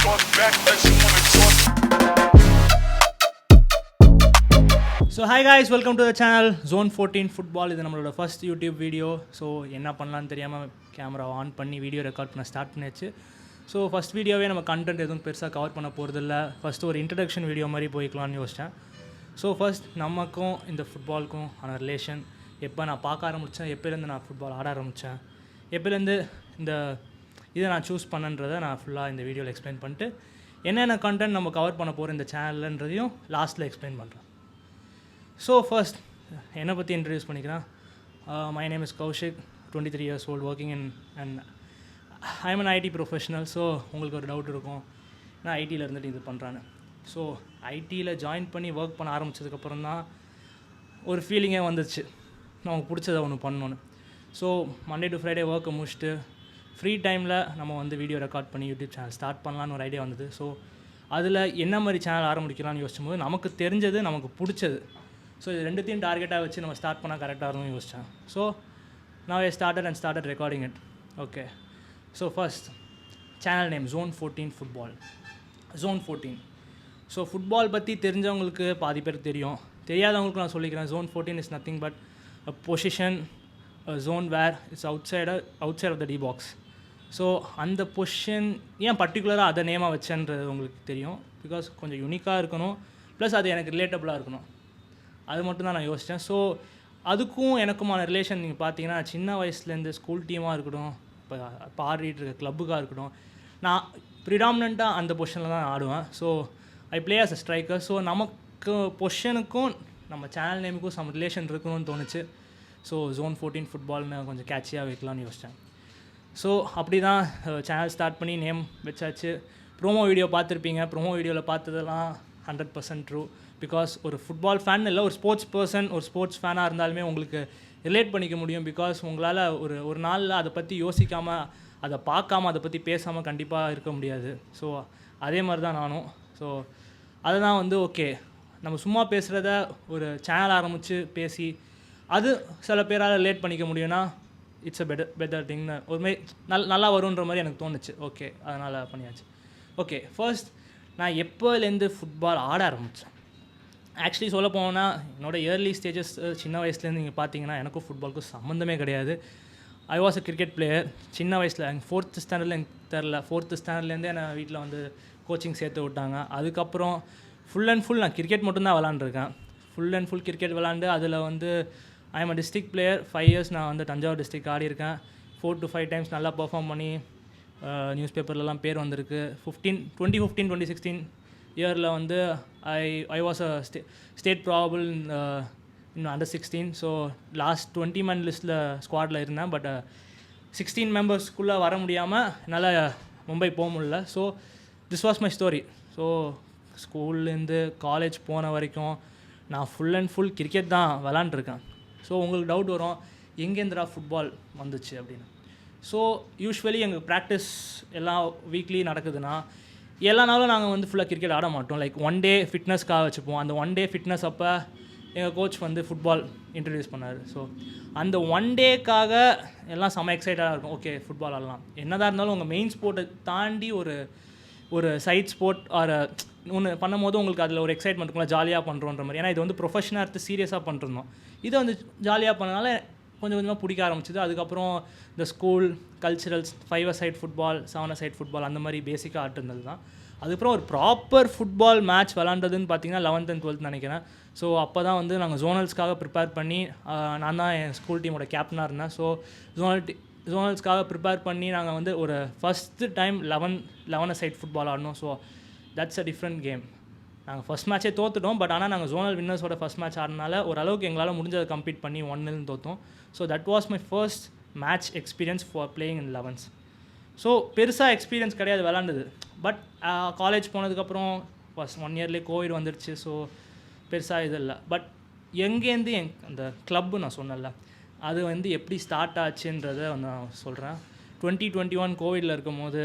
talk back like she wanna talk. So hi guys, welcome to the channel Zone 14 football. இது நம்மளோட first YouTube video. So என்ன பண்ணலான்னு தெரியாமல் camera on பண்ணி video record பண்ண start பண்ணியாச்சு. ஸோ ஃபஸ்ட் வீடியோவே நம்ம கண்டென்ட் எதுவும் பெருசாக கவர் பண்ண போகிறதில்ல. ஃபஸ்ட்டு ஒரு இன்ட்ரடக்ஷன் வீடியோ மாதிரி போய்க்கலான்னு யோசித்தேன். ஸோ ஃபர்ஸ்ட் நமக்கும் இந்த ஃபுட்பாலுக்கும் ஆன ரிலேஷன், எப்போ நான் பார்க்க ஆரம்பித்தேன், எப்போலேருந்து நான் ஃபுட்பால் ஆட ஆரம்பித்தேன், எப்போலேருந்து இந்த இதை நான் சூஸ் பண்ணன்றதை நான் ஃபுல்லாக இந்த வீடியோவில் எக்ஸ்பிளைன் பண்ணிட்டு என்னென்ன கண்டென்ட் நம்ம கவர் பண்ண போகிறோம் இந்த சேனல்ன்றதையும் லாஸ்ட்டில் எக்ஸ்பிளைன் பண்ணுறேன். ஸோ ஃபர்ஸ்ட் என்னை பற்றி இன்ட்ரடியூஸ் பண்ணிக்கிறேன். My name is Kaushik, 23 years old, working in and I am an ID professional. So உங்களுக்கு ஒரு டவுட் இருக்கும், நான் ஐடியில் இருந்துட்டு இது பண்ணுறான்னு. ஸோ ஐடியில் ஜாயின் பண்ணி ஒர்க் பண்ண ஆரம்பித்ததுக்கப்புறம் தான் ஒரு ஃபீலிங்கே வந்துச்சு, நமக்கு பிடிச்சதை ஒன்று பண்ணணுன்னு. ஸோ மண்டே டு ஃப்ரைடே ஒர்க்கை முடிச்சுட்டு ஃப்ரீ டைமில் நம்ம வந்து வீடியோ ரெக்கார்ட் பண்ணி யூடியூப் சேனல் ஸ்டார்ட் பண்ணலான்னு ஒரு ஐடியா வந்தது. ஸோ அதில் என்ன மாதிரி சேனல் ஆரம்பிக்கலாம்னு யோசிச்சும்போது நமக்கு தெரிஞ்சது, நமக்கு பிடிச்சது, ஸோ இது ரெண்டுத்தையும் டார்கெட்டாக வச்சு நம்ம ஸ்டார்ட் பண்ணால் கரெக்டாக இருக்கும்னு யோசித்தேன். ஸோ நான் started recording it. Okay, so first channel name Zone 14 football. Zone 14. So football பற்றி தெரிஞ்சவங்களுக்கு பாதி பேருக்கு தெரியும், தெரியாதவங்களுக்கு நான் சொல்லிக்கிறேன். Zone 14 is nothing but a position, a zone where it's out of the D box. So அந்த பொசிஷன் ஏன் பர்டிகுலராக அதை நேமாக வச்சேன்றது உங்களுக்கு தெரியும், பிகாஸ் கொஞ்சம் யூனிக்காக இருக்கணும், ப்ளஸ் அது எனக்கு ரிலேட்டபுளாக இருக்கணும். அது மட்டும் தான் நான் யோசித்தேன். ஸோ அதுக்கும் எனக்குமான ரிலேஷன் நீங்கள் பார்த்தீங்கன்னா, சின்ன வயசுலேருந்து ஸ்கூல் டீமாக இருக்கட்டும், இப்போ ஆடிட்டு இருக்க கிளப்புக்காக இருக்கட்டும், நான் ப்ரிடாமினண்ட்டாக அந்த பொசிஷனில் தான் ஆடுவேன். So I play as a striker. So நமக்கு பொசிஷனுக்கும் நம்ம சேனல் நேமுக்கும் சம் ரிலேஷன் இருக்கணும்னு தோணுச்சு. ஸோ Zone 14 ஃபுட்பால்னு கொஞ்சம் கேட்சியாக வைக்கலாம்னு யோசித்தேன். ஸோ அப்படி தான் சேனல் ஸ்டார்ட் பண்ணி நேம் வச்சாச்சு. ப்ரோமோ வீடியோ பார்த்துருப்பீங்க. ப்ரோமோ வீடியோவில் பார்த்ததெல்லாம் 100% ட்ரூ. பிகாஸ் ஒரு ஃபுட்பால் ஃபேன் இல்லை, ஒரு ஸ்போர்ட்ஸ் பர்சன், ஒரு ஸ்போர்ட்ஸ் ஃபேனாக இருந்தாலுமே உங்களுக்கு ரிலேட் பண்ணிக்க முடியும். பிகாஸ் உங்களால் ஒரு நாளில் அதை பற்றி யோசிக்காமல், அதை பார்க்காம, அதை பற்றி பேசாமல் கண்டிப்பாக இருக்க முடியாது. ஸோ அதே மாதிரி தான் நானும். ஸோ அதுதான் வந்து ஓகே, நம்ம சும்மா பேசுகிறத ஒரு சேனல் ஆரம்பித்து பேசி அது சில பேரால் ரிலேட் பண்ணிக்க முடியும்னா இட்ஸ் அ பெட்டர் திங்னு ஒருமாதிரி நல்லா வருன்ற மாதிரி எனக்கு தோணுச்சு. ஓகே, அதனால் பண்ணியாச்சு. ஓகே, ஃபர்ஸ்ட் நான் எப்போலேருந்து ஃபுட்பால் ஆட ஆரம்பித்தேன். ஆக்சுவலி சொல்ல போனால் என்னோடய இயர்லி ஸ்டேஜஸ் சின்ன வயசுலேருந்து நீங்கள் பார்த்தீங்கன்னா எனக்கும் ஃபுட்பாலுக்கும் சம்மந்தமே கிடையாது. I was a cricket player. சின்ன வயசில் எனக்கு 4th ஸ்டாண்டர்டில் எனக்கு தெரில, 4th ஸ்டாண்டர்ட்லேருந்தே என்னை வீட்டில் வந்து கோச்சிங் சேர்த்து விட்டாங்க. அதுக்கப்புறம் ஃபுல் அண்ட் ஃபுல் நான் கிரிக்கெட் மட்டும்தான் விளாண்டுருக்கேன். ஃபுல் அண்ட் ஃபுல் கிரிக்கெட் விளாண்டு அதில் வந்து ஐ am a district player. 5 years நான் வந்து தஞ்சாவூர் டிஸ்ட்ரிக்ட் ஆடியிருக்கேன். 4 to 5 times நல்லா பர்ஃபார்ம் பண்ணி நியூஸ் பேப்பர்லலாம் பேர் வந்திருக்கு. 2015-2016 இயரில் வந்து I was a state probable in under 16. So last 20 man லிஸ்ட்டில் ஸ்குவாடில் இருந்தேன். பட் 16 members வர முடியாமல் என்னால் மும்பை போக முடியல. So this was my story. So ஸ்கூல்லேருந்து காலேஜ் போன வரைக்கும் நான் ஃபுல் அண்ட் ஃபுல் கிரிக்கெட் தான் விளாண்டுருக்கேன். ஸோ உங்களுக்கு டவுட் வரும், எங்கேருந்துடா ஃபுட்பால் வந்துச்சு அப்படின்னு. ஸோ யூஸ்வலி எங்கள் ப்ராக்டிஸ் எல்லாம் வீக்லி நடக்குதுன்னா எல்லா நாளும் நாங்கள் வந்து ஃபுல்லாக கிரிக்கெட் ஆட மாட்டோம். லைக் ஒன் டே ஃபிட்னஸ்க்காக வச்சுப்போம். அந்த ஒன் டே ஃபிட்னஸ் அப்போ எங்கள் கோச் வந்து ஃபுட்பால் இன்ட்ரடியூஸ் பண்ணார். ஸோ அந்த ஒன் டேக்காக எல்லாம் செம்ம எக்ஸைட்டாக இருக்கும். ஓகே, ஃபுட்பால் ஆடலாம். என்னதான் இருந்தாலும் உங்கள் மெயின் ஸ்போர்ட்டை தாண்டி ஒரு சைட் ஸ்போர்ட் ஆர் ஒன்று பண்ணும் போது உங்களுக்கு அதில் ஒரு எக்ஸைட்மெண்ட் இருக்கும்ல, ஜாலியாக பண்ணுறோன்ற மாதிரி. ஏன்னா இது வந்து ப்ரொஃபஷனாக எடுத்து சீரியஸாக பண்ணிருந்தோம். இதை வந்து ஜாலியாக பண்ணனால கொஞ்சம் கொஞ்சமாக பிடிக்க ஆரம்பிச்சிது. அதுக்கப்புறம் இந்த school culturals 5-a-side football, 7-a-side football அந்த மாதிரி பேசிக்காக ஆட்டுருந்தது தான். அதுக்கப்புறம் ஒரு ப்ராப்பர் ஃபுட்பால் மேட்ச் விளாண்டதுன்னு பார்த்தீங்கன்னா 11th and 12th நினைக்கிறேன். ஸோ அப்போ தான் வந்து நாங்கள் ஜோனல்ஸ்க்காக ப்ரிப்பேர் பண்ணி, நான் தான் என் ஸ்கூல் டீமோட கேப்டனாக இருந்தேன். ஸோ ஜோனல்ஸ்க்காக ப்ரிப்பேர் பண்ணி நாங்கள் வந்து ஒரு ஃபஸ்ட்டு டைம் 11-a-side ஃபுட்பால் ஆடணும். So that's a different game. நாங்கள் ஃபஸ்ட் மேட்ச்சே தோற்றுட்டோம். பட் ஆனால் நாங்கள் ஜோனல் வின்னர்ஸோட ஃபஸ்ட் மேட்ச் ஆடினால ஓரளவுக்கு எங்களால் முடிஞ்சதை கம்ப்ளீட் பண்ணி 1-0 தோற்றோம். So that was my first match experience for playing in 11s. So பெருசாக எக்ஸ்பீரியன்ஸ் கிடையாது விளாண்டது. பட் காலேஜ் போனதுக்கப்புறம் ஃபஸ்ட் 1 yearலேயே கோவிட் வந்துடுச்சு. ஸோ பெருசாக இது இல்லை. பட் எங்கேருந்து அந்த கிளப்பு நான் சொன்னேன்ல, அது வந்து எப்படி ஸ்டார்ட் ஆச்சுன்றதை நான் சொல்கிறேன். 2021 கோவிடில் இருக்கும் போது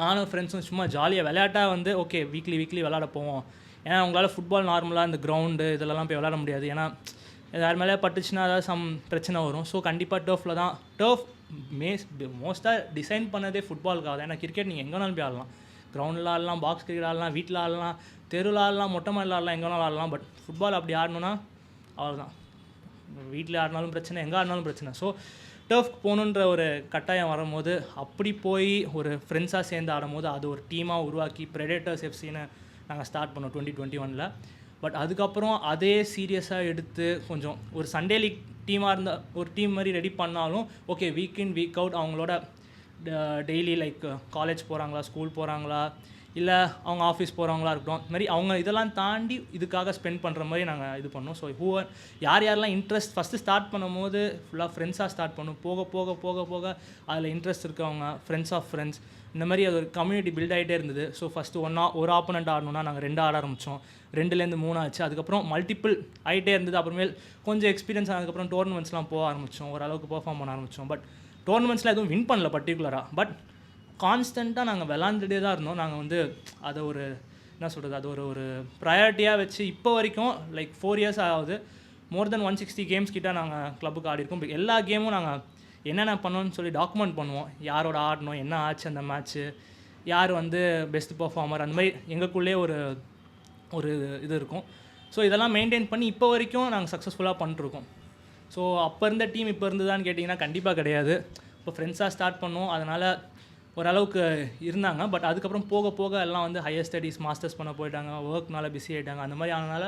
நானும் ஃப்ரெண்ட்ஸும் சும்மா ஜாலியாக விளையாட்டாக வந்து ஓகே வீக்லி விளையாட போவோம். ஏன்னா உங்களால் ஃபுட்பால் நார்மலாக இந்த கிரவுண்டு இதிலலாம் போய் விளையாட முடியாது. ஏன்னா யார் மேலே பட்டுச்சுன்னா ஏதாவது சம் பிரச்சனை வரும். ஸோ கண்டிப்பாக டர்ஃபில் தான். டர்ஃப் மோஸ்ட்டாக டிசைன் பண்ணதே ஃபுட்பாலுக்காக தான். ஏன்னா கிரிக்கெட் நீங்கள் எங்கே வேணாலும் போய் ஆடலாம். கிரவுண்டில் ஆடலாம், பாக்ஸ் கிரிக்கெட் ஆடலாம், வீட்டில் ஆடலாம், தெருவில் ஆடலாம், மொட்டை மாடியில் ஆடலாம், எங்கே வேணாலும் ஆடலாம். பட் ஃபுட்பால் அப்படி ஆடணுன்னா அவ்வளோதான். வீட்டில் ஆடினாலும் பிரச்சனை, எங்கே ஆடினாலும் பிரச்சனை. ஸோ டர்ஃப்க்கு போகணுன்ற ஒரு கட்டாயம் வரும்போது அப்படி போய் ஒரு ஃப்ரெண்ட்ஸாக சேர்ந்து ஆடும்போது அது ஒரு டீமாக உருவாக்கி ப்ரெடேட்டர்ஸ் எஃப்சின்னு நாங்கள் ஸ்டார்ட் பண்ணோம் 2021. பட் அதுக்கப்புறம் அதே சீரியஸாக எடுத்து கொஞ்சம் ஒரு சண்டே லீக் டீமாக இருந்தால் ஒரு டீம் மாதிரி ரெடி பண்ணாலும் ஓகே வீக் இன் வீக் அவுட் அவங்களோட டெய்லி லைக் காலேஜ் போகிறாங்களா, ஸ்கூல் போகிறாங்களா, இல்லை அவங்க ஆஃபீஸ் போகிறவங்களா இருக்கட்டும், இந்த மாதிரி அவங்க இதெல்லாம் தாண்டி இதுக்காக ஸ்பெண்ட் பண்ணுற மாதிரி நாங்கள் இது பண்ணோம். ஸோ யாரெல்லாம் இன்ட்ரெஸ்ட் ஃபஸ்ட்டு ஸ்டார்ட் பண்ணும்போது ஃபுல்லாக ஃப்ரெண்ட்ஸாக ஸ்டார்ட் பண்ணோம். போக போக போக போக அதில் இன்ட்ரெஸ்ட் இருக்கவங்க, ஃப்ரெண்ட்ஸ் ஆஃப் ஃப்ரெண்ட்ஸ், இந்த மாதிரி அது ஒரு கம்யூனிட்டி பில்ட் ஆகிட்டே இருந்தது. ஸோ ஃபஸ்ட்டு ஒரு ஆப்போனண்ட் ஆடணுன்னா நாங்கள் 2 ஆட ஆரம்பித்தோம், 2லேருந்து 3 ஆச்சு. அதுக்கப்புறம் மல்டிபிள் ஆகிட்டே இருந்தது. அப்புறமேல் கொஞ்சம் எக்ஸ்பீரியன்ஸ் ஆனதுக்கப்புறம் டோர்னமெண்ட்ஸ்லாம் போக ஆரம்பித்தோம், ஓரளவுக்கு பெர்ஃபார்ம் பண்ண ஆரம்பித்தோம். பட் டோர்னமெண்ட்ஸில் எதுவும் வின் பண்ணல பர்டிகுலராக. பட் கான்ஸ்டண்ட்டாக நாங்கள் விளாண்டுட்டே தான் இருந்தோம். நாங்கள் வந்து அதை ஒரு என்ன சொல்கிறது, அது ஒரு ப்ரையாரிட்டியாக வச்சு இப்போ வரைக்கும் லைக் 4 இயர்ஸ் ஆகுது. மோர் தென் 160 கேம்ஸ் கிட்ட நாங்கள் கிளப்புக்கு ஆடிருக்கோம். எல்லா கேமும் நாங்கள் என்னென்ன பண்ணோன்னு சொல்லி டாக்குமெண்ட் பண்ணுவோம். யாரோட ஆடணும், என்ன ஆச்சு அந்த மேட்ச்சு, யார் வந்து பெஸ்ட் பர்ஃபார்மர், அந்த மாதிரி எங்களுக்குள்ளே ஒரு இது இருக்கும். ஸோ இதெல்லாம் மெயின்டைன் பண்ணி இப்போ வரைக்கும் நாங்கள் சக்ஸஸ்ஃபுல்லாக பண்ணிட்டுருக்கோம். ஸோ அப்போ இருந்த டீம் இப்போ இருந்ததான்னு கேட்டிங்கன்னா கண்டிப்பாக கிடையாது. இப்போ ஃப்ரெண்ட்ஸாக ஸ்டார்ட் பண்ணோம், அதனால் ஓரளவுக்கு இருந்தாங்க. பட் அதுக்கப்புறம் போக போக எல்லாம் வந்து ஹையர் ஸ்டடீஸ், மாஸ்டர்ஸ் பண்ண போயிட்டாங்க, ஒர்க்னால பிஸி ஆகிட்டாங்க, அந்த மாதிரி ஆனதுனால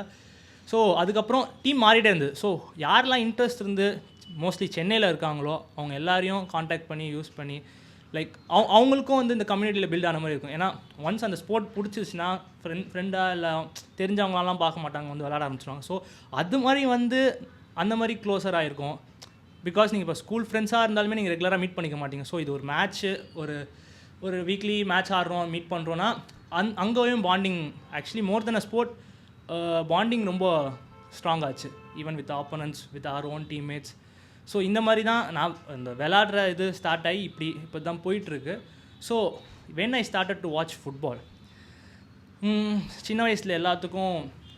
ஸோ அதுக்கப்புறம் டீம் மாறிட்டே இருந்தது. ஸோ யாரெல்லாம் இன்ட்ரெஸ்ட் இருந்து மோஸ்ட்லி சென்னையில் இருக்காங்களோ அவங்க எல்லாரையும் காண்டாக்ட் பண்ணி யூஸ் பண்ணி லைக் அவங்களுக்கும் வந்து இந்த கம்யூனிட்டியில் பில்ட் ஆன மாதிரி இருக்கும். ஏன்னா ஒன்ஸ் அந்த ஸ்போர்ட் பிடிச்சிருச்சுன்னா ஃப்ரெண்டாக இல்லை தெரிஞ்சவங்களெலாம் பார்க்க மாட்டாங்க, வந்து விளாட ஆரம்பிச்சிடுவாங்க. ஸோ அது மாதிரி வந்து அந்த மாதிரி க்ளோஸர் ஆகிருக்கும். பிகாஸ் நீங்கள் இப்போ ஸ்கூல் ஃப்ரெண்ட்ஸாக இருந்தாலுமே நீங்கள் ரெகுலராக மீட் பண்ணிக்க மாட்டீங்க. ஸோ இது ஒரு மேட்ச்சு, ஒரு வீக்லி மேட்ச் ஆடுறோம், மீட் பண்ணுறோன்னா அங்கேயும் பாண்டிங் ஆக்சுவலி மோர் தென் அ ஸ்போர்ட் பாண்டிங் ரொம்ப ஸ்ட்ராங் ஆச்சு. Even with opponents, with our own teammates. So இந்த மாதிரி தான் நான் இந்த விளாடுற இது ஸ்டார்ட் ஆகி இப்போ தான் போயிட்டுருக்கு. So when I started to watch football, சின்ன வயசில் எல்லாத்துக்கும்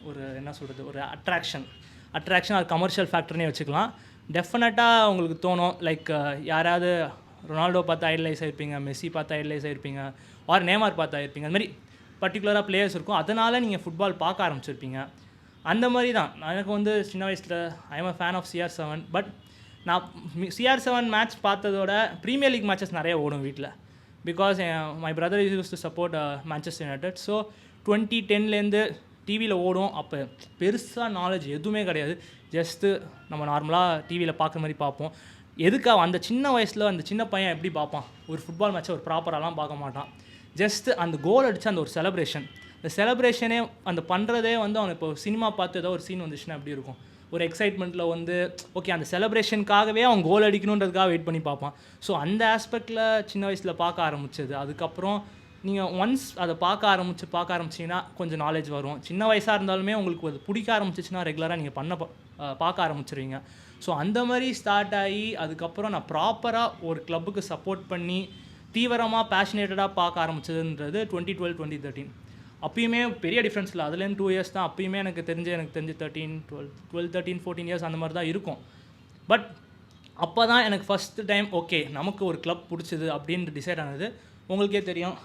ஒரு என்ன சொல்கிறது, ஒரு அட்ராக்ஷன் அது கமர்ஷியல் ஃபேக்டர்னே வச்சுக்கலாம். டெஃபினட்டாக உங்களுக்கு தோணும் லைக் யாராவது ரொனால்டோ பார்த்து ஐடலைஸ் ஆகிருப்பீங்க, மெஸ்ஸி பார்த்து ஐடலைஸ் ஆகிருப்பீங்க, ஆர் நேமார் பார்த்து ஆகிருப்பீங்க. அந்த மாதிரி பர்டிகுலராக பிளேயர்ஸ் இருக்கும், அதனால் நீங்கள் ஃபுட்பால் பார்க்க ஆரம்பிச்சிருப்பீங்க. அந்த மாதிரி தான் எனக்கு வந்து சின்ன வயசில் I am a fan of CR7. But நான் CR7 மேட்ச் பார்த்ததோட ப்ரீமியர் லீக் மேட்சஸ் நிறைய ஓடும் வீட்டில். Because my brother use to support Manchester United. So 2010லேருந்து டிவியில் ஓடும். அப்போ பெருசாக நாலேஜ் எதுவுமே கிடையாது, ஜஸ்ட்டு நம்ம நார்மலாக டிவியில் பார்க்குற மாதிரி பார்ப்போம். எதுக்காக அந்த சின்ன வயசில் அந்த சின்ன பையன் எப்படி பார்ப்பான் ஒரு ஃபுட்பால் மேட்ச்சை, ஒரு ப்ராப்பராலாம் பார்க்க மாட்டான். ஜஸ்ட்டு அந்த கோல் அடித்து அந்த ஒரு செலப்ரேஷன், இந்த செலப்ரேஷனே அந்த பண்ணுறதே வந்து அவன் இப்போ சினிமா பார்த்து ஏதோ ஒரு சீன் வந்துச்சுன்னா எப்படி இருக்கும், ஒரு எக்ஸைட்மெண்ட்டில் வந்து ஓகே அந்த செலப்ரேஷனுக்காகவே அவன் கோல் அடிக்கணுன்றதுக்காக வெயிட் பண்ணி பார்ப்பான். ஸோ அந்த ஆஸ்பெக்டில் சின்ன வயசில் பார்க்க ஆரம்பிச்சது. அதுக்கப்புறம் நீங்கள் ஒன்ஸ் அதை பார்க்க ஆரம்பிச்சிங்கன்னா கொஞ்சம் நாலேஜ் வரும். சின்ன வயசாக இருந்தாலுமே உங்களுக்கு அது பிடிக்க ஆரம்பிச்சிச்சுன்னா ரெகுலராக நீங்கள் பார்க்க ஆரம்பிச்சிருவீங்க. ஸோ அந்த மாதிரி ஸ்டார்ட் ஆகி அதுக்கப்புறம் நான் ப்ராப்பராக ஒரு கிளப்புக்கு சப்போர்ட் பண்ணி தீவிரமாக பேஷனேட்டடாக பார்க்க ஆரம்பிச்சதுன்றது 2012-2013. அப்பயுமே பெரிய டிஃப்ரென்ஸ் இல்லை, அதுலேருந்து 2 இயர்ஸ் தான். அப்பயுமே எனக்கு தெரிஞ்சு 13-14 இயர்ஸ் அந்த மாதிரி தான் இருக்கும். பட் அப்போ தான் எனக்கு ஃபஸ்ட்டு டைம் ஓகே நமக்கு ஒரு கிளப் பிடிச்சிது அப்படின்ட்டு டிசைட் ஆனது. உங்களுக்கே தெரியும்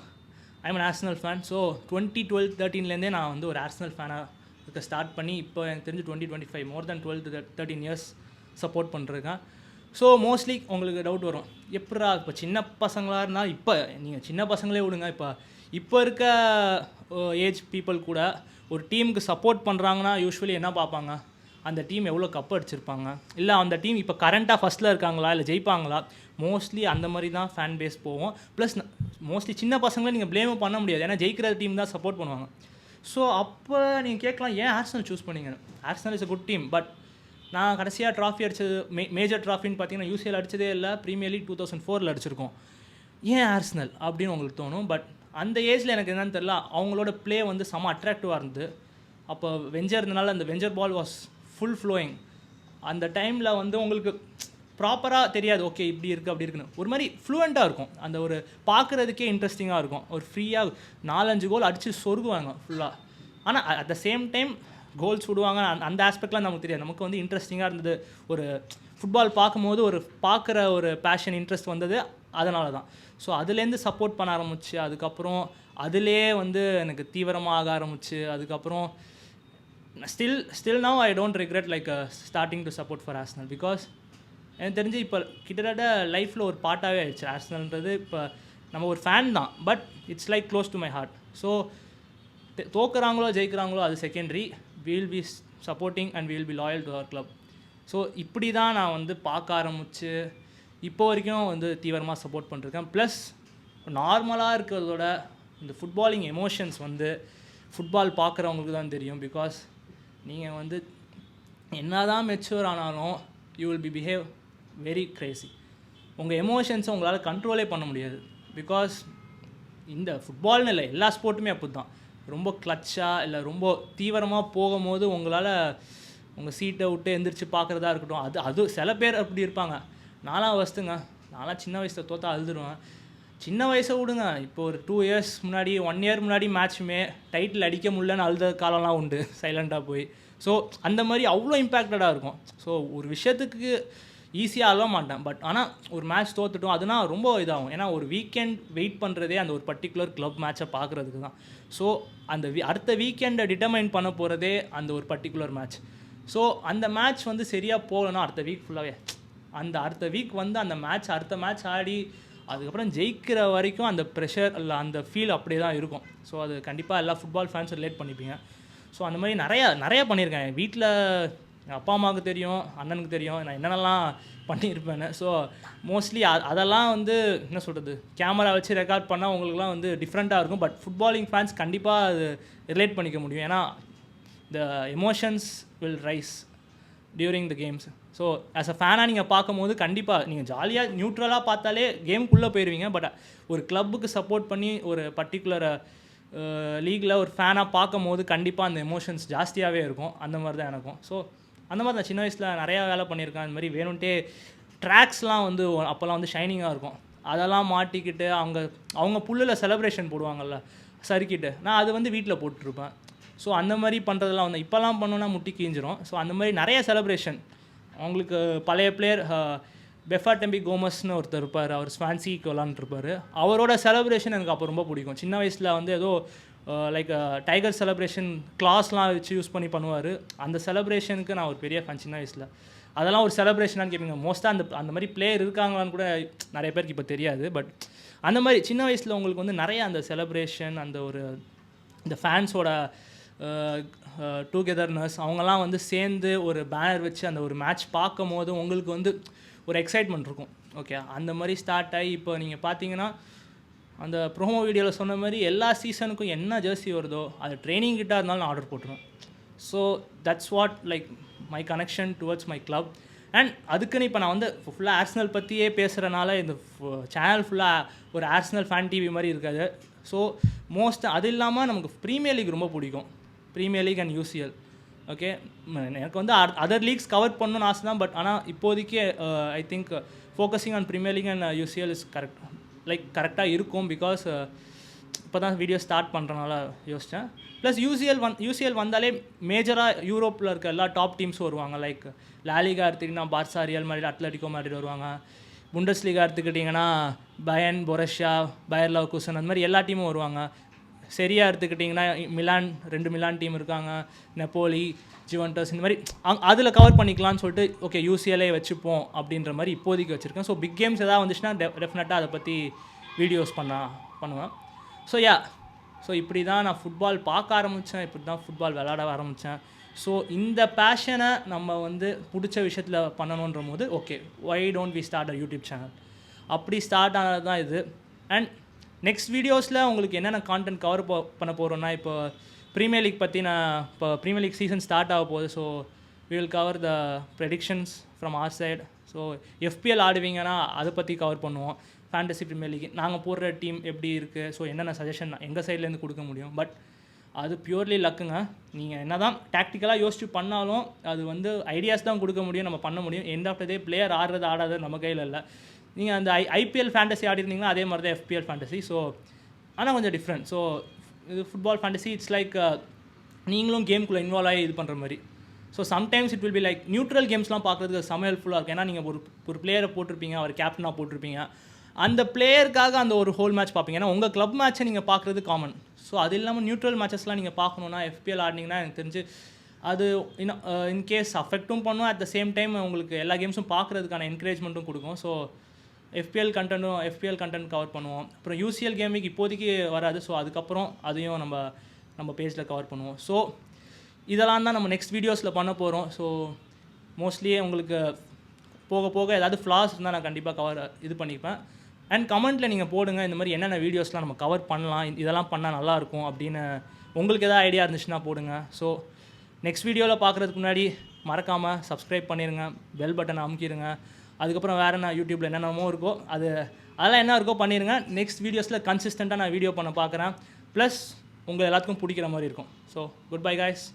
I am Arsenal fan. So 2012-13லேருந்தே நான் வந்து ஒரு ஆர்சனல் ஃபேனாக இருக்க ஸ்டார்ட் பண்ணி இப்போ எனக்கு தெரிஞ்சு 2025 மோர் தென் 12-13 இயர்ஸ் சப்போர்ட் பண்ணுறேன். ஸோ மோஸ்ட்லி உங்களுக்கு டவுட் வரும், எப்படா இப்போ சின்ன பசங்களாக இருந்தால், இப்போ நீங்கள் சின்ன பசங்களே விடுங்க, இப்போ இருக்க ஏஜ் பீப்புள் கூட ஒரு டீமுக்கு சப்போர்ட் பண்ணுறாங்கன்னா யூஸ்வலி என்ன பார்ப்பாங்க, அந்த டீம் எவ்வளோ கப் அடிச்சிருப்பாங்க, இல்லை அந்த டீம் இப்போ கரண்ட்டாக ஃபஸ்ட்டில் இருக்காங்களா, இல்லை ஜெயிப்பாங்களா, மோஸ்ட்லி அந்த மாதிரி தான் ஃபேன் பேஸ் போவோம். ப்ளஸ் மோஸ்ட்லி சின்ன பசங்களே நீங்கள் ப்ளேமும் பண்ண முடியாது, ஏன்னா ஜெயிக்கிற டீம் தான் சப்போர்ட் பண்ணுவாங்க. ஸோ அப்போ நீங்கள் கேட்கலாம் ஏன் ஆர்சனல் சூஸ் பண்ணிங்க. Arsenal is a good team. But நான் கடைசியாக ட்ராஃபி அடித்தது மேஜர் ட்ராஃபின்னு பார்த்தீங்கன்னா UCL அடித்ததே இல்லை, ப்ரீமியர் லீக் 2004 அடிச்சிருக்கோம். ஏன் ஆர்சனல் அப்படின்னு உங்களுக்கு தோணும். பட் அந்த ஏஜில் எனக்கு என்னன்னு தெரியல, அவங்களோட ப்ளே வந்து செம்ம அட்ராக்டிவாக இருந்தது. அப்போ வெஞ்சர் இருந்தனால அந்த venture ball was full flowing. அந்த டைமில் வந்து உங்களுக்கு ப்ராப்பராக தெரியாது ஓகே இப்படி இருக்குது அப்படி இருக்குன்னு, ஒரு மாதிரி ஃப்ளூவெண்ட்டாக இருக்கும். அந்த ஒரு பார்க்குறதுக்கே இன்ட்ரெஸ்டிங்காக இருக்கும். ஒரு ஃப்ரீயாக 4-5 கோல் அடித்து சொருகுவாங்க ஃபுல்லாக. ஆனால் at the same time goals விடுவாங்க. அந்த ஆஸ்பெக்ட்லாம் நமக்கு தெரியாது. நமக்கு வந்து இன்ட்ரெஸ்டிங்காக இருந்தது. ஒரு ஃபுட்பால் பார்க்கும்போது பார்க்குற ஒரு பேஷன், இன்ட்ரெஸ்ட் வந்தது அதனால தான். ஸோ அதுலேருந்து சப்போர்ட் பண்ண ஆரம்பிச்சு அதுக்கப்புறம் அதுலேயே வந்து எனக்கு தீவிரமாக ஆக ஆரம்பிச்சு அதுக்கப்புறம் still now I don't regret like starting to support for Arsenal because எனக்கு தெரிஞ்சு இப்போ கிட்டத்தட்ட லைஃப்பில் ஒரு பார்ட்டாகவே ஆயிடுச்சு ஆர்சனல்ன்றது இப்போ நம்ம ஒரு ஃபேன் தான் but it's like close to my heart so தோக்குறாங்களோ ஜெயிக்கிறாங்களோ அது secondary will be supporting and will be loyal to our club so இப்படி தான் நான் வந்து பார்க்க ஆரம்பித்து இப்போ வரைக்கும் வந்து தீவிரமாக சப்போர்ட் பண்ணிருக்கேன் ப்ளஸ் நார்மலாக இருக்கிறதோட இந்த ஃபுட்பாலிங் எமோஷன்ஸ் வந்து ஃபுட்பால் பார்க்குறவங்களுக்கு தான் தெரியும் பிகாஸ் நீங்கள் வந்து என்ன தான் மெச்சூர் ஆனாலும் you will be behave very crazy உங்கள் எமோஷன்ஸை உங்களால் கண்ட்ரோலே பண்ண முடியாது பிகாஸ் இந்த ஃபுட்பால்னு இல்லை எல்லா ஸ்போர்ட்டுமே அப்படி தான் ரொம்ப கிளச்சாக இல்லை ரொம்ப தீவிரமாக போகும்போது உங்களால் உங்கள் சீட்டை விட்டு எந்திரிச்சு பார்க்குறதா இருக்கட்டும் அது சில பேர் அப்படி இருப்பாங்க நான்லாம் நான்லாம் சின்ன வயசில் தோற்றா அழுதுருவேன் சின்ன வயசை விடுங்க இப்போ ஒரு 2 இயர்ஸ் முன்னாடி 1 இயர் முன்னாடி மேட்ச்சுமே டைட்டில் அடிக்க முடியலன்னு அழுத காலம்லாம் உண்டு சைலண்ட்டாக போய் ஸோ அந்த மாதிரி அவ்வளோ இம்பேக்டடாக இருக்கும் ஸோ ஒரு விஷயத்துக்கு ஈஸியாக அழ மாட்டேன் பட் ஆனால் ஒரு மேட்ச் தோத்துட்டோம் அதுனா ரொம்ப இதாகும் ஏன்னா ஒரு வீக்கெண்ட் வெயிட் பண்ணுறதே அந்த ஒரு பர்டிகுலர் கிளப் மேட்சை பார்க்குறதுக்கு தான் ஸோ அந்த அடுத்த வீக்கெண்டை டிட்டர்மைன் பண்ண போகிறதே அந்த ஒரு பர்டிகுலர் மேட்ச் ஸோ அந்த மேட்ச் வந்து சரியாக போகலன்னா அடுத்த வீக் ஃபுல்லாகவே அடுத்த வீக் வந்து அந்த மேட்ச் அடுத்த மேட்ச் ஆடி அதுக்கப்புறம் ஜெயிக்கிற வரைக்கும் அந்த ப்ரெஷர் இல்லை அந்த ஃபீல் அப்படியே தான் இருக்கும் ஸோ அது கண்டிப்பாக எல்லா ஃபுட்பால் ஃபேன்ஸ் ரிலேட் பண்ணிப்பீங்க ஸோ அந்த மாதிரி நிறையா பண்ணியிருக்கேன் வீட்டில் எங்கள் அப்பா அம்மாவுக்கு தெரியும் அண்ணனுக்கு தெரியும் நான் என்னென்னலாம் பண்ணியிருப்பேன்னு ஸோ மோஸ்ட்லி அதெல்லாம் வந்து என்ன சொல்கிறது கேமரா வச்சு ரெக்கார்ட் பண்ணால் உங்களுக்குலாம் வந்து டிஃப்ரெண்ட்டாக இருக்கும் பட் ஃபுட்பாலிங் ஃபேன்ஸ் கண்டிப்பாக அது ரிலேட் பண்ணிக்க முடியும் ஏன்னா the emotions will rise during the games so as a ஃபேனாக நீங்கள் பார்க்கும்போது கண்டிப்பாக நீங்கள் ஜாலியாக நியூட்ரலாக பார்த்தாலே கேமுக்குள்ளே போயிடுவீங்க பட் ஒரு கிளப்புக்கு சப்போர்ட் பண்ணி ஒரு பர்டிகுலர் லீகில் ஒரு ஃபேனாக பார்க்கும் போது கண்டிப்பாக அந்த எமோஷன்ஸ் ஜாஸ்தியாகவே இருக்கும் அந்த மாதிரி தான் எனக்கும் ஸோ அந்த மாதிரி நான் சின்ன வயசில் நிறையா வேலை பண்ணியிருக்கேன் அந்த மாதிரி வேணும்ட்டே ட்ராக்ஸ்லாம் வந்து அப்போல்லாம் வந்து ஷைனிங்காக இருக்கும் அதெல்லாம் மாட்டிக்கிட்டு அவங்க புல்லில் செலிப்ரேஷன் போடுவாங்கள்ல சறுக்கிட்டு நான் அது வந்து வீட்டில் போட்டுருப்பேன் ஸோ அந்த மாதிரி பண்ணுறதெல்லாம் வந்து இப்போல்லாம் பண்ணோன்னா முட்டி கீஞ்சிரும் ஸோ அந்த மாதிரி நிறைய செலிப்ரேஷன் அவங்களுக்கு பழைய பிளேயர் பெஃபாடெம்பி கோமஸ்னு ஒருத்தர் இருப்பார் அவர் ஸ்வான்சிக்கு விளாண்டுருப்பார் அவரோட செலிப்ரேஷன் எனக்கு அப்போ ரொம்ப பிடிக்கும் சின்ன வயசில் வந்து ஏதோ லைக் டைகர் செலிப்ரேஷன் கிளாஸ்லாம் வச்சு யூஸ் பண்ணி பண்ணுவார் அந்த செலிப்ரேஷனுக்கு நான் ஒரு பெரிய ஃபேன் சின்ன வயசில் அதெல்லாம் ஒரு செலிப்ரேஷனான்னு கேட்பீங்க மோஸ்ட்டாக அந்த மாதிரி பிளேயர் இருக்காங்களான்னு கூட நிறைய பேருக்கு இப்போ தெரியாது பட் அந்த மாதிரி சின்ன வயசில் உங்களுக்கு வந்து நிறைய அந்த செலிப்ரேஷன் அந்த ஒரு இந்த ஃபேன்ஸோட டுகெதர்னஸ் அவங்கெல்லாம் வந்து சேர்ந்து ஒரு பேனர் வச்சு அந்த ஒரு மேட்ச் பார்க்கும் போது உங்களுக்கு வந்து ஒரு எக்ஸைட்மெண்ட் இருக்கும் ஓகே அந்த மாதிரி ஸ்டார்ட் ஆகி இப்போ நீங்கள் பார்த்தீங்கன்னா அந்த ப்ரோமோ வீடியோவில் சொன்ன மாதிரி எல்லா சீசனுக்கும் என்ன ஜெர்சி வருதோ அது ட்ரைனிங் கிட்ட இருந்தாலும் நான் ஆர்டர் போட்டுருவேன் so that's what like my connection towards my club and அதுக்குன்னு இப்போ நான் வந்து ஃபுல்லாக ஆர்சனல் பற்றியே பேசுகிறனால இந்த சேனல் ஃபுல்லாக ஒரு ஆர்சனல் ஃபேன் டிவி மாதிரி இருக்காது ஸோ அது இல்லாமல் நமக்கு ப்ரீமியர் லீக் ரொம்ப பிடிக்கும் premier league and UCL okay எனக்கு வந்து அதர் லீக்ஸ் கவர் பண்ணணும்னு ஆசை தான் பட் ஆனால் இப்போதைக்கு I think focusing on premier league and UCL is கரெக்டாக இருக்கும் பிகாஸ் இப்போ தான் வீடியோ ஸ்டார்ட் பண்ணுறனால யோசித்தேன் ப்ளஸ் யூசிஎல் வந்தாலே மேஜராக யூரோப்பில் இருக்க எல்லா டாப் டீம்ஸும் வருவாங்க லைக் லாலிகா எடுத்துக்கிட்டிங்கன்னா Barca real Madrid Atletico Madrid வருவாங்க புண்டஸ்லீகா எடுத்துக்கிட்டிங்கன்னா பயன் பொரஷியா பயர் லெவர்குசன் அந்த மாதிரி எல்லா டீமும் வருவாங்க சரியாக எடுத்துக்கிட்டிங்கன்னா ரெண்டு மிலான் டீம் இருக்காங்க நெப்போலி ஜுவென்டஸ் இந்த மாதிரி அதில் கவர் பண்ணிக்கலாம்னு சொல்லிட்டு ஓகே யூசிஎல்ஏ வச்சுப்போம் அப்படின்ற மாதிரி இப்போதைக்கு வச்சுருக்கேன் ஸோ பிக் கேம்ஸ் எதாவது வந்துச்சுன்னா டெஃபினட்டாக அதை பற்றி வீடியோஸ் பண்ணுவேன் ஸோ இப்படி தான் நான் ஃபுட்பால் பார்க்க ஆரம்பித்தேன் இப்படி தான் ஃபுட்பால் விளாட ஆரம்பித்தேன் ஸோ இந்த பேஷனை நம்ம வந்து பிடிச்ச விஷயத்தில் பண்ணணுன்ற போது okay why don't we start a YouTube channel அப்படி ஸ்டார்ட் ஆனது தான் இது அண்ட் நெக்ஸ்ட் வீடியோஸில் உங்களுக்கு என்னென்ன கான்டென்ட் கவர் பண்ண போகிறோன்னா இப்போ ப்ரீமியர் லீக் பற்றி நான் இப்போ ப்ரீமியர் லீக் சீசன் ஸ்டார்ட் ஆக போகுது so we will cover the predictions from our side so EFL ஆடுவீங்கன்னா அதை பற்றி கவர் பண்ணுவோம் ஃபேண்டசி ப்ரீமியர் லீக் நாங்கள் போடுற டீம் எப்படி இருக்குது ஸோ என்னென்ன சஜஷன் எங்கள் சைட்லேருந்து கொடுக்க முடியும் பட் அது பியூர்லி லக்குங்க நீங்கள் என்ன தான் டாக்டிக்கலாக யோசிச்சு பண்ணாலும் அது வந்து ஐடியாஸ் தான் கொடுக்க முடியும் நம்ம பண்ண முடியும் end of the day player ஆடாது நம்ம கையில் இல்லை நீங்கள் அந்த ஐபிஎல் ஃபேண்டசி ஆடிருந்தீங்கன்னா அதே மாதிரி தான் எஃபிஎல் ஃபேண்டசி ஸோ ஆனால் கொஞ்சம் டிஃப்ரெண்ட் ஸோ இது ஃபுட்பால் ஃபேண்டசி இட்ஸ் லைக் நீங்களும் கேமுக்குள்ளே இன்வால்வ் ஆகி இது பண்ணுற மாதிரி so sometimes it will be like neutral கேம்ஸ்லாம் பார்க்குறதுக்கு செம்ம ஹெல்ப்ஃபுல்லாக இருக்கும் ஏன்னா நீங்கள் ஒரு பிளேயரை போட்டிருப்பீங்க அவர் கேப்டனாக போட்டிருப்பீங்க அந்த பிளேயருக்காக அந்த ஒரு ஹோல் மேட்ச் பார்ப்பீங்க. ஏன்னா உங்கள் கிளப் மேட்ச்சை நீங்கள் பார்க்குறது காமன். ஸோ அது இல்லாமல் நியூட்ரல் மேட்சஸ்லாம் நீங்கள் பார்க்கணுன்னா FPL ஆடினீங்கன்னா எனக்கு தெரிஞ்சு அது இன்னும் இன்கேஸ் அஃபெக்ட்டும் பண்ணும், அட் த சேம் டைம் உங்களுக்கு எல்லா கேம்ஸும் பார்க்குறதுக்கான என்கரேஜ்மெண்ட்டும் கொடுக்கும். ஸோ FPL கண்டென்ட் கவர் பண்ணுவோம். அப்புறம் UCL கேமிங் இப்போதைக்கு வராது. ஸோ அதுக்கப்புறம் அதையும் நம்ம பேஜில் கவர் பண்ணுவோம். ஸோ இதெல்லாம் தான் நம்ம நெக்ஸ்ட் வீடியோஸில் பண்ண போகிறோம். ஸோ மோஸ்ட்லி உங்களுக்கு போக போக ஏதாவது ஃப்ளாஸ் இருந்தால் நான் கண்டிப்பாக இது பண்ணிப்பேன். அண்ட் கமெண்ட்டில் நீங்கள் போடுங்க இந்த மாதிரி என்னென்ன வீடியோஸ்லாம் நம்ம கவர் பண்ணலாம், இதெல்லாம் பண்ணால் நல்லாயிருக்கும் அப்படின்னு உங்களுக்கு எதாவது ஐடியா இருந்துச்சுன்னா போடுங்க. ஸோ நெக்ஸ்ட் வீடியோவில் பார்க்குறதுக்கு முன்னாடி மறக்காமல் சப்ஸ்கிரைப் பண்ணிடுங்க, பெல் பட்டனை அமுக்கிடுங்க. அதுக்கப்புறம் வேறு என்ன யூடியூப்பில் என்னென்னமோ இருக்கோ அதெல்லாம் என்ன இருக்கோ பண்ணிடுங்க. நெக்ஸ்ட் வீடியோஸில் கன்சிஸ்டண்ட்டாக நான் வீடியோ பண்ண பார்க்குறேன். ப்ளஸ் உங்கள் எல்லாத்துக்கும் பிடிக்கிற மாதிரி இருக்கும். So good bye guys.